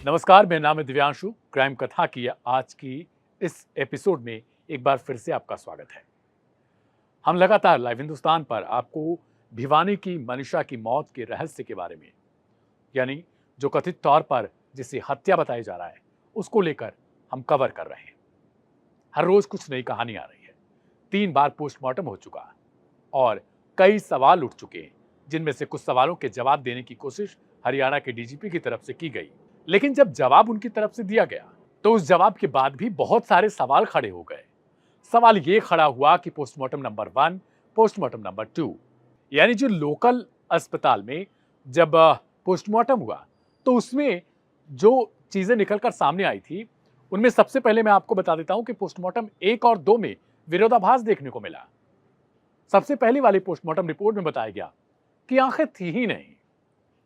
नमस्कार, मेरा नाम है दिव्यांशु। क्राइम कथा की आज की इस एपिसोड में एक बार फिर से आपका स्वागत है। हम लगातार लाइव हिंदुस्तान पर आपको भिवानी की मनीषा की मौत के रहस्य के बारे में, यानी जो कथित तौर पर जिसे हत्या बताया जा रहा है, उसको लेकर हम कवर कर रहे हैं। हर रोज कुछ नई कहानी आ रही है। 3 बार पोस्टमार्टम हो चुका और कई सवाल उठ चुके हैं, जिनमें से कुछ सवालों के जवाब देने की कोशिश हरियाणा के डीजीपी की तरफ से की गई। लेकिन जब जवाब उनकी तरफ से दिया गया तो उस जवाब के बाद भी बहुत सारे सवाल खड़े हो गए। सवाल ये खड़ा हुआ कि पोस्टमार्टम नंबर 1, पोस्टमार्टम नंबर 2, यानी जो लोकल अस्पताल में जब पोस्टमार्टम हुआ तो उसमें जो चीजें निकलकर सामने आई थी, उनमें सबसे पहले मैं आपको बता देता हूं कि पोस्टमार्टम 1 और 2 में विरोधाभास देखने को मिला। सबसे पहली वाली पोस्टमार्टम रिपोर्ट में बताया गया कि आंखें थी ही नहीं,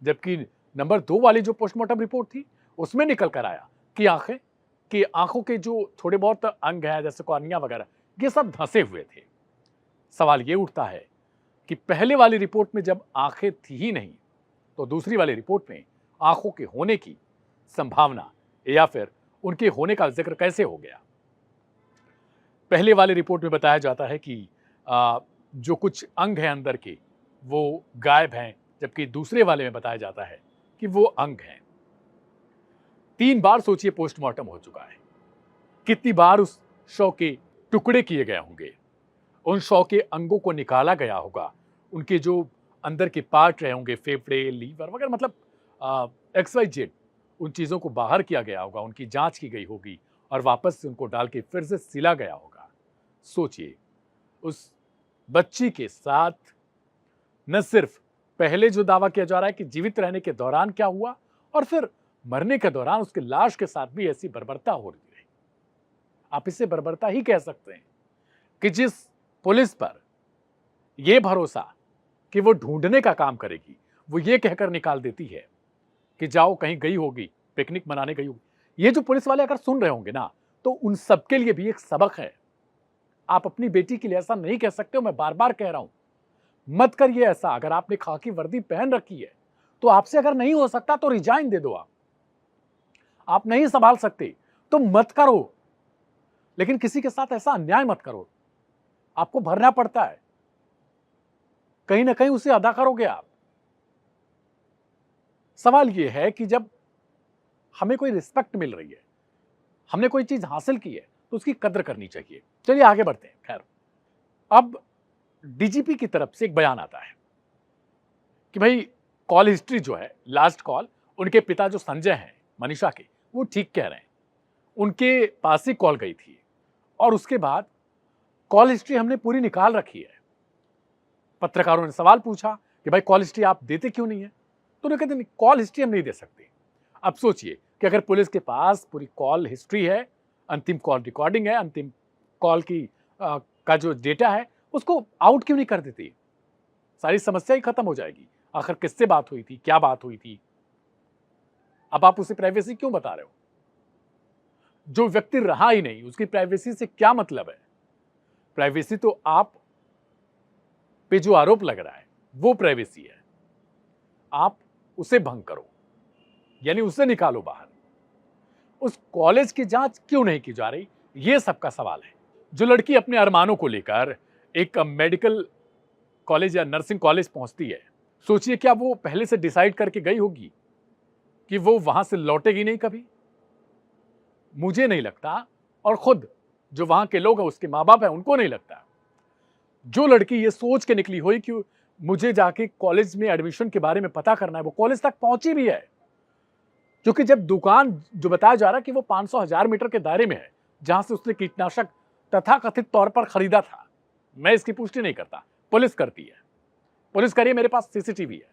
जबकि नंबर 2 वाली जो पोस्टमार्टम रिपोर्ट थी उसमें निकल कर आया कि आंखों के जो थोड़े बहुत अंग है जैसे कॉर्निया वगैरह, ये सब धंसे हुए थे। सवाल ये उठता है कि पहले वाली रिपोर्ट में जब आंखें थी ही नहीं तो दूसरी वाली रिपोर्ट में आंखों के होने की संभावना या फिर उनके होने का जिक्र कैसे हो गया। पहले वाली रिपोर्ट में बताया जाता है कि जो कुछ अंग है अंदर के वो गायब हैं, जबकि दूसरे वाले में बताया जाता है कि वो अंग हैं। 3 बार सोचिए पोस्टमार्टम हो चुका है। कितनी बार उस शव के टुकड़े किए गए होंगे, उन शव के अंगों को निकाला गया होगा, उनके जो अंदर के पार्ट रहे होंगे, फेफड़े, लीवर वगैरह, मतलब XYZ, उन चीजों को बाहर किया गया होगा, उनकी जांच की गई होगी और वापस से उनको डाल के फिर से सिला गया होगा। सोचिए, उस बच्ची के साथ न सिर्फ पहले जो दावा किया जा रहा है कि जीवित रहने के दौरान क्या हुआ, और फिर मरने के दौरान उसके लाश के साथ भी ऐसी बर्बरता हो रही है। आप इसे बर्बरता ही कह सकते हैं कि जिस पुलिस पर यह भरोसा कि वो ढूंढने का काम करेगी, वो ये कहकर निकाल देती है कि जाओ कहीं गई होगी, पिकनिक मनाने गई होगी। ये जो पुलिस वाले अगर सुन रहे होंगे ना, तो उन सबके लिए भी एक सबक है। आप अपनी बेटी के लिए ऐसा नहीं कह सकते हो। मैं बार बार कह रहा हूं, मत करिए ऐसा। अगर आपने खाकी वर्दी पहन रखी है तो आपसे अगर नहीं हो सकता तो रिजाइन दे दो। आप नहीं संभाल सकते तो मत करो, लेकिन किसी के साथ ऐसा अन्याय मत करो। आपको भरना पड़ता है, कहीं ना कहीं उसे अदा करोगे आप। सवाल यह है कि जब हमें कोई रिस्पेक्ट मिल रही है, हमने कोई चीज हासिल की है, तो उसकी कद्र करनी चाहिए। चलिए आगे बढ़ते हैं। खैर, अब डीजीपी की तरफ से एक बयान आता है कि भाई कॉल हिस्ट्री जो है, लास्ट कॉल उनके पिता जो संजय हैं मनीषा के, वो ठीक कह रहे हैं। उनके पास ही कॉल गई थी और उसके बाद कॉल हिस्ट्री हमने पूरी निकाल रखी है। पत्रकारों ने सवाल पूछा कि भाई कॉल हिस्ट्री आप देते क्यों नहीं है, तो उन्होंने कहते नहीं, कॉल हिस्ट्री हम नहीं दे सकते। अब सोचिए कि अगर पुलिस के पास पूरी कॉल हिस्ट्री है, अंतिम कॉल रिकॉर्डिंग है, अंतिम कॉल की का जो डेटा है, उसको आउट क्यों नहीं कर देती? सारी समस्या ही खत्म हो जाएगी। आखिर किससे बात हुई थी, क्या बात हुई थी? अब आप उसे प्राइवेसी क्यों बता रहे हो? जो व्यक्ति रहा ही नहीं, उसकी प्राइवेसी से क्या मतलब है? प्राइवेसी तो आप पे जो आरोप लग रहा है वो प्राइवेसी है। आप उसे भंग करो, यानी उसे निकालो बाहर। उस कॉलेज की जांच क्यों नहीं की जा रही, ये सबका सवाल है। जो लड़की अपने अरमानों को लेकर एक मेडिकल कॉलेज या नर्सिंग कॉलेज पहुंचती है, सोचिए क्या वो पहले से डिसाइड करके गई होगी कि वो वहां से लौटेगी नहीं कभी? मुझे नहीं लगता, और खुद जो वहां के लोग हैं, उसके माँ बाप हैं, उनको नहीं लगता। जो लड़की ये सोच के निकली हुई कि मुझे जाके कॉलेज में एडमिशन के बारे में पता करना है, वो कॉलेज तक पहुंची भी है। क्योंकि जब दुकान जो बताया जा रहा है कि वो 500,000 मीटर के दायरे में है जहां से उसने कीटनाशक तथाकथित तौर पर खरीदा था, मैं इसकी पुष्टि नहीं करता, पुलिस करती है। पुलिस करिए, मेरे पास सीसीटीवी है,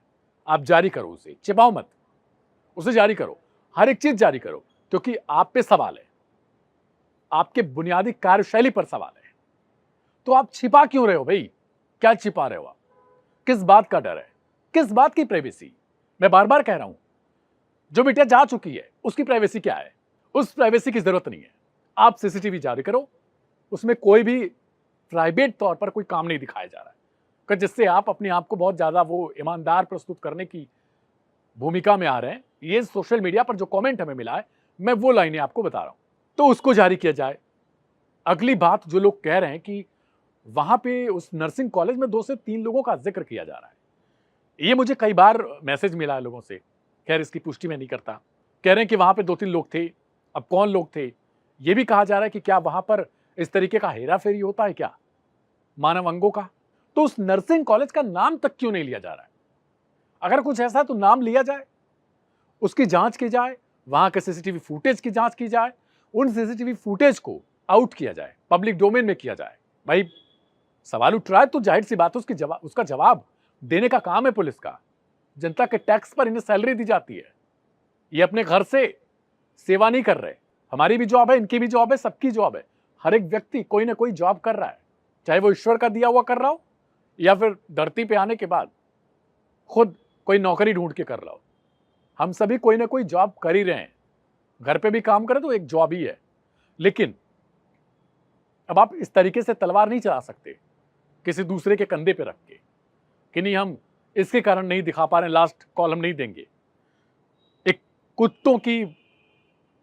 आप जारी करो उसे, छिपाओ मत, उसे जारी करो, हर एक चीज जारी करो, क्योंकि आप पे सवाल है, आपके बुनियादी कार्यशैली पर सवाल है। तो आप छिपा क्यों रहे हो भाई? क्या छिपा रहे हो आप? किस बात का डर है? किस बात की प्राइवेसी? मैं बार बार कह रहा हूं, जो बिटिया जा चुकी है उसकी प्राइवेसी क्या है? उस प्राइवेसी की जरूरत नहीं है। आप सीसीटीवी जारी करो, उसमें कोई भी प्राइवेट तौर पर कोई काम नहीं दिखाया जा रहा है, जिससे आप अपने आप को बहुत ज्यादा वो ईमानदार प्रस्तुत करने की भूमिका में आ रहे हैं, ये सोशल मीडिया पर जो कमेंट हमें मिला है, मैं वो लाइनें आपको बता रहा हूं, तो उसको जारी किया जाए। अगली बात, जो लोग कह रहे हैं कि वहां पे उस नर्सिंग कॉलेज में 2 से 3 लोगों का जिक्र किया जा रहा है, ये मुझे कई बार मैसेज मिला है लोगों से। खैर, इसकी पुष्टि मैं नहीं करता। कह रहे हैं कि वहां पे 2-3 लोग थे। अब कौन लोग थे? ये भी कहा जा रहा है कि क्या वहां पर इस तरीके का हेरा फेरी होता है क्या, मानव अंगों का? तो उस नर्सिंग कॉलेज का नाम तक क्यों नहीं लिया जा रहा है? अगर कुछ ऐसा है तो नाम लिया जाए, उसकी जांच की जाए, वहां के सीसीटीवी फुटेज की जांच की जाए, उन सीसीटीवी फुटेज को आउट किया जाए, पब्लिक डोमेन में किया जाए। भाई, सवाल उठ रहा है तो जाहिर सी बात है उसका जवाब देने का काम है पुलिस का। जनता के टैक्स पर इन्हें सैलरी दी जाती है, ये अपने घर से सेवा नहीं कर रहे। हमारी भी जॉब है, इनकी भी जॉब है, सबकी जॉब है। हर एक व्यक्ति कोई ना कोई जॉब कर रहा है, चाहे वो ईश्वर का दिया हुआ कर रहा हो या फिर धरती पे आने के बाद खुद कोई नौकरी ढूंढ के कर रहा हो। हम सभी कोई ना कोई जॉब कर ही रहे हैं। घर पे भी काम करें तो एक जॉब ही है। लेकिन अब आप इस तरीके से तलवार नहीं चला सकते किसी दूसरे के कंधे पे रख के कि नहीं, हम इसके कारण नहीं दिखा पा रहे, लास्ट कॉल हम नहीं देंगे। एक कुत्तों की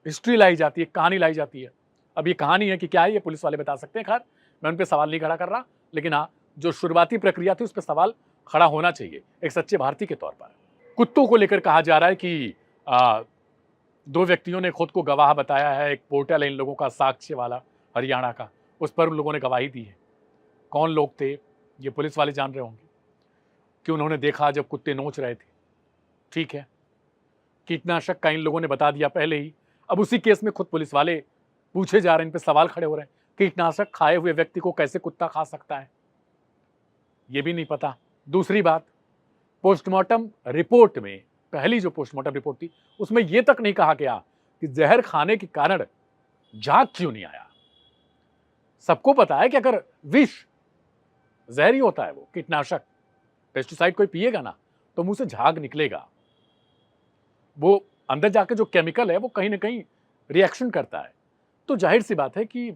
हिस्ट्री लाई जाती है, कहानी लाई जाती है। अब ये कहानी है कि क्या है, ये पुलिस वाले बता सकते हैं। खैर, मैं उन पर सवाल नहीं खड़ा कर रहा, लेकिन हाँ, जो शुरुआती प्रक्रिया थी उस पर सवाल खड़ा होना चाहिए एक सच्चे भारतीय के तौर पर। कुत्तों को लेकर कहा जा रहा है कि 2 व्यक्तियों ने खुद को गवाह बताया है। एक पोर्टल है इन लोगों का, साक्ष्य वाला, हरियाणा का, उस पर उन लोगों ने गवाही दी है। कौन लोग थे ये पुलिस वाले जान रहे होंगे कि उन्होंने देखा जब कुत्ते नोच रहे थे। ठीक है, कीटनाशक का इन लोगों ने बता दिया पहले ही। अब उसी केस में खुद पुलिस वाले पूछे जा रहे हैं, इन पे सवाल खड़े हो रहे हैं। कीटनाशक खाए हुए व्यक्ति को कैसे कुत्ता खा सकता है, ये भी नहीं पता। दूसरी बात, पोस्टमार्टम रिपोर्ट में, पहली जो पोस्टमार्टम रिपोर्ट थी, उसमें यह तक नहीं कहा गया कि जहर खाने के कारण झाग क्यों नहीं आया। सबको पता है कि अगर विष जहर ही होता है, वो कीटनाशक, पेस्टिसाइड कोई पिएगा ना तो मुंह से झाग निकलेगा। वो अंदर जाके जो केमिकल है वो कहीं ना कहीं रिएक्शन करता है। तो जाहिर सी बात है कि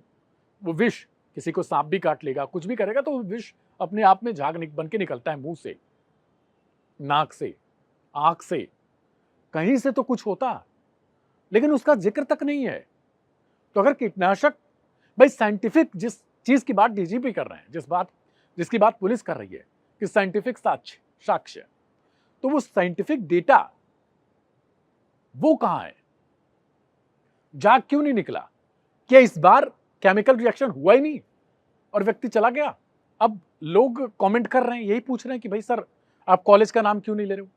वो विष, किसी को सांप भी काट लेगा, कुछ भी करेगा, तो विष अपने आप में झाग बन के निकलता है मुंह से, नाक से, आंख से, कहीं से तो कुछ होता, लेकिन उसका जिक्र तक नहीं है। तो अगर कीटनाशक, भाई साइंटिफिक जिस चीज की बात डीजीपी कर रहे हैं, जिसकी बात पुलिस कर रही है कि साइंटिफिक साक्ष्य, तो वो साइंटिफिक डेटा वो कहां है? झाग क्यों नहीं निकला? क्या इस बार केमिकल रिएक्शन हुआ ही नहीं और व्यक्ति चला गया? अब लोग कमेंट कर रहे हैं, यही पूछ रहे हैं कि भाई सर, आप कॉलेज का नाम क्यों नहीं ले रहे हो?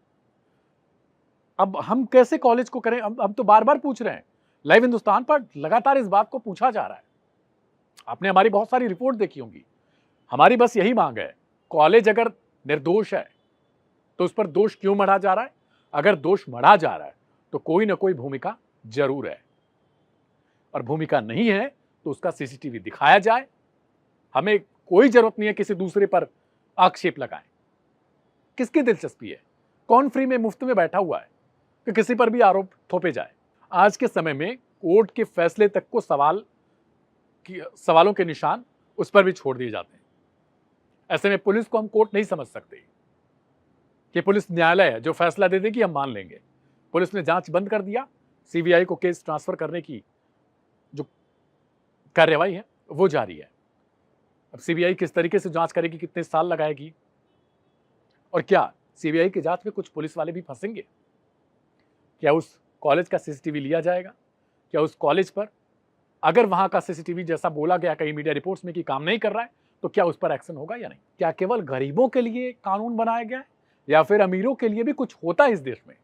अब हम कैसे कॉलेज को करें? अब तो बार बार पूछ रहे हैं। लाइव हिंदुस्तान पर लगातार इस बात को पूछा जा रहा है। आपने हमारी बहुत सारी रिपोर्ट देखी होंगी। हमारी बस यही मांग है, कॉलेज अगर निर्दोष है तो उस पर दोष क्यों मढ़ा जा रहा है? अगर दोष मढ़ा जा रहा है तो कोई ना कोई भूमिका जरूर है, और भूमिका नहीं है तो उसका सीसीटीवी दिखाया जाए। हमें कोई जरूरत नहीं है किसी दूसरे पर आक्षेप लगाएं। किसकी दिलचस्पी है? कौन फ्री में, मुफ्त में बैठा हुआ है कि किसी पर भी आरोप थोपे जाए? आज के समय में कोर्ट के फैसले तक को सवालों के निशान उस पर भी छोड़ दिए जाते हैं। ऐसे में पुलिस को हम कोर्ट नहीं समझ सकते कि पुलिस न्यायालय है, जो फैसला दे देगी हम मान लेंगे। पुलिस ने जांच बंद कर दिया, सीबीआई को केस ट्रांसफर करने की जो कार्यवाही है वो जारी है। अब सीबीआई किस तरीके से जांच करेगी, कितने साल लगाएगी, और क्या सीबीआई की जांच में कुछ पुलिस वाले भी फंसेंगे? क्या उस कॉलेज का सीसीटीवी लिया जाएगा? क्या उस कॉलेज पर, अगर वहां का सीसीटीवी जैसा बोला गया कई मीडिया रिपोर्ट्स में कि काम नहीं कर रहा है, तो क्या उस पर एक्शन होगा या नहीं? क्या केवल गरीबों के लिए कानून बनाया गया है या फिर अमीरों के लिए भी कुछ होता है इस देश में?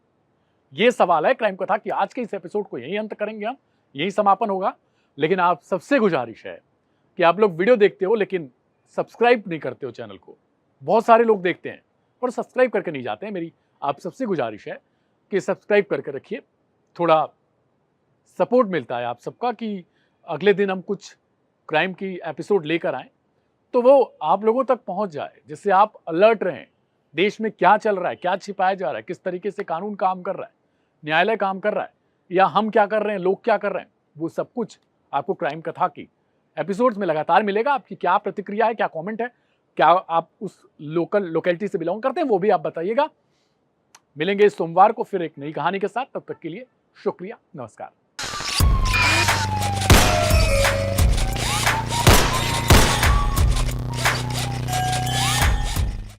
ये सवाल है क्राइम कथा की आज के इस एपिसोड को यही अंत करेंगे हम, यही समापन होगा। लेकिन आप सबसे गुजारिश है कि आप लोग वीडियो देखते हो लेकिन सब्सक्राइब नहीं करते हो चैनल को। बहुत सारे लोग देखते हैं और सब्सक्राइब करके नहीं जाते हैं। मेरी आप सबसे गुजारिश है कि सब्सक्राइब करके रखिए, थोड़ा सपोर्ट मिलता है आप सबका कि अगले दिन हम कुछ क्राइम की एपिसोड लेकर आएँ तो वो आप लोगों तक पहुंच जाए, जिससे आप अलर्ट रहें। देश में क्या चल रहा है, क्या छिपाया जा रहा है, किस तरीके से कानून काम कर रहा है, न्यायालय काम कर रहा है, या हम क्या कर रहे हैं, लोग क्या कर रहे हैं, वो सब कुछ आपको क्राइम कथा की एपिसोड्स में लगातार मिलेगा। आपकी क्या प्रतिक्रिया है, क्या कमेंट है, क्या आप उस लोकेलिटी से बिलोंग करते हैं, वो भी आप बताइएगा। मिलेंगे इस सोमवार को फिर एक नई कहानी के साथ। तब तक के लिए शुक्रिया, नमस्कार।